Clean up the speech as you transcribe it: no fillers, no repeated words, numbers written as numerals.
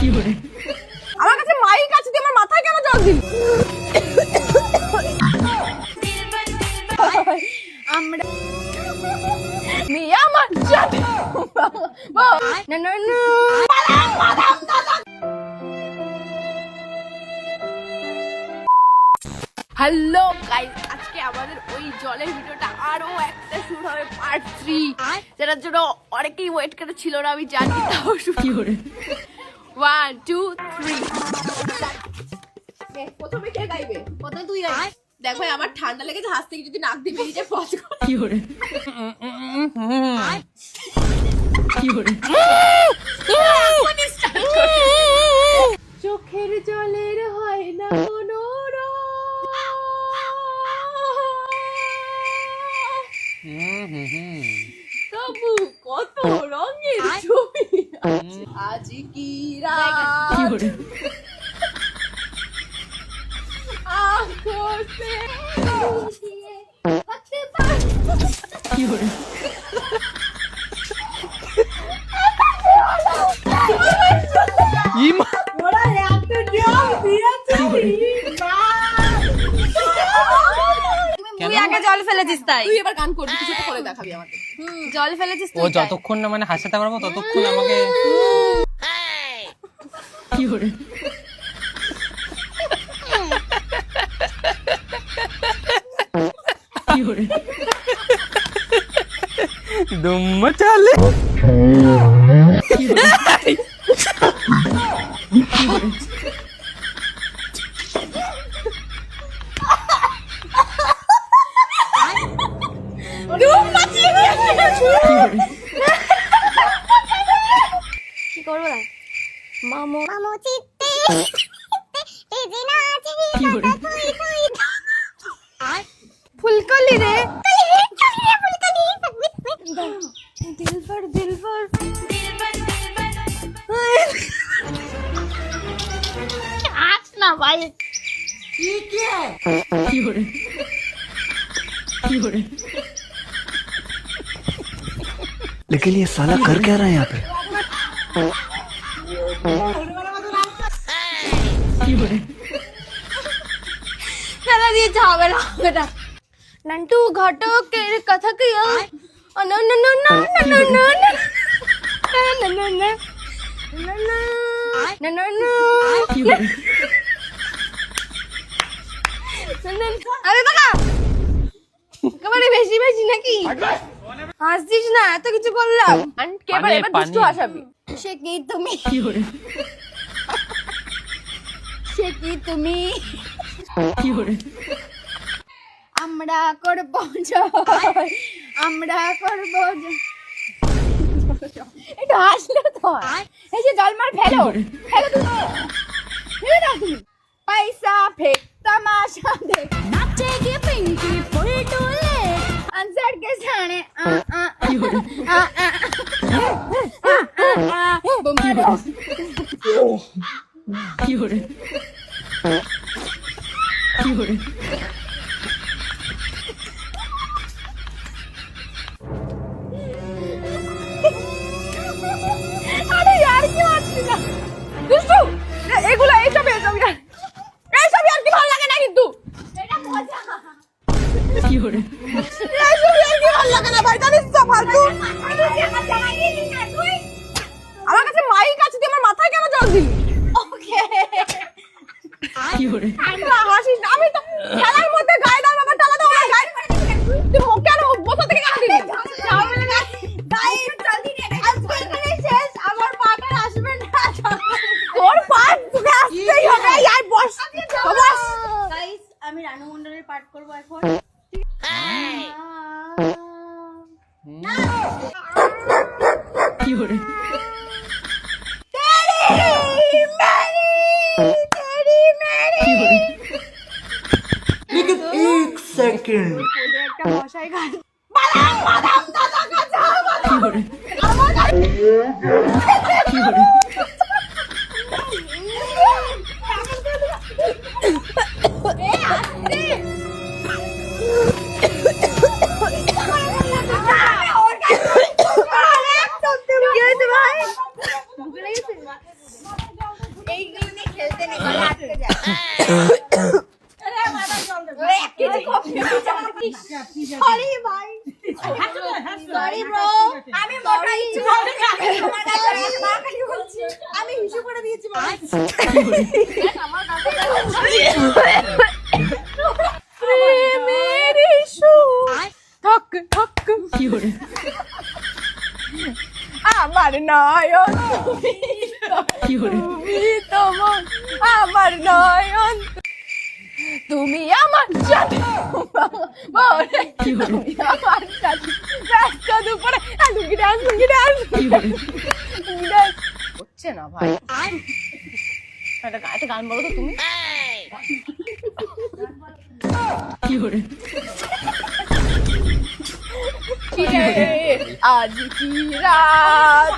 আমার কাছে মাইক আছে, তুই আমার মাথায় কেন জল দিলি? আমরা মিয়া মাজ্জা না না না। হ্যালো গাইস, আজকে আমাদের ওই জলের ভিডিওটা আরো একটা শুরু হবে পার্ট 3, যেটার জন্য অনেকেই ওয়েট করে ছিল না, আমি জানি, তাও শুরু করে 1 2 3। প্রথমে কে গাইবে? প্রথমে তুই গাই। দেখ ভাই, আমার ঠান্ডা লেগেছে, হাত থেকে যদি নাক দিয়ে বেরিয়ে যায় ফস করে। কি করে কি করে চোখের জলের হয় না কোনো তবু কত রঙের ছবি আজ কি রাত আঁখোতে কি করে ওরা এত জল দিয়েছে। তুই আগে জল ফেলেছিস, তাই তুই এবার গান করবি, কিছু তো করে দেখাবি আমাকে। জল ফেলেছিস তুই, ও যতক্ষণ না মানে হাসাতে পারবো ততক্ষণ আমাকে কি করে কি করে দুম মচালে কি করে কি করবো না মামু মামু চিত্তে তেজে নাচে কি করে ফুলকলি রে দিলবার দিলবার আজ না ভাই কি করে কি করে लेकिन ये साला कर क्या रहा है यहाँ पे? কি করে খেলা দিয়েছে, হবে না হবে না। নান্টু ঘটকের কথা কি না না না না না না না না না না না না। কি করে আরে বাবা, একেবারে বেশি বেশি নাকি? হাসছিস না, এত কিছু করলাম। এবার দুষ্টু হাসাবি। সে কি তুমি, কি করে সে কি তুমি, কি করে আমরা করব জয়, আমরা করব এটা হাসলে তো হয়। এই যে জল মার ফেলো ফেলো, তুমি ফেলে দাও, তুমি পয়সা ফেক तमाशा देख नाचेगी पिंकी फुल टोले आंसर के साने কি করে কি করে अरे यार क्यों आती ना দুষ্টু, এগুলো এইসব এইসব यार এইসব यार কি ভালো লাগে না, কিন্তু এটা মজা। কি করে এইসব यार কি ভালো লাগে না ভাই, জানিস তো ফালতু। আমার কাছে মাইক আছে, তুই আমার মাথায় কেন জল দিলি? ওকে কি করে হাসিস না, আমি তো খেলার মধ্যে গায়ে দাও ব্যাপারটা আলাদা, আমার গায়ে তুই কেন বসা থেকে কেন দিলি? গাইস জলদি নে, আজকে এখানে শেষ, আমার পাটা আসবে না। তোর পা তোকে আসতেই হবে यार, বস বস। গাইস, আমি রানু মণ্ডলের পাঠ করব এখন। কি করে কি করে लेकिन एक सेकंड একটা মশাই গান বাদাম বাদাম দাদা কাঁচা কি করে আমার কি করে এই আসছে খেলতে নেই, ঘরে আটকে যায়। Sorry ভাই। Sorry bro। আমি মোটা ইচ্ছা করে তোমার কাছে আমার কাছে বলছি। আমি হিসু করে দিয়েছি ভাই। আমার কাছে প্রেমের ইস্যু ঠক ঠক কি করে আমার নয়ন কি করে তুমি তোমার আমার নয়ন তুমি আমার সাথে কি করে তুমি আমার সাথে ব্যস্ত দুপুরে লুঙ্গি ডান্স কি করে হচ্ছে না ভাই একটা গান বলো তো তুমি কি করে আজ কি রাত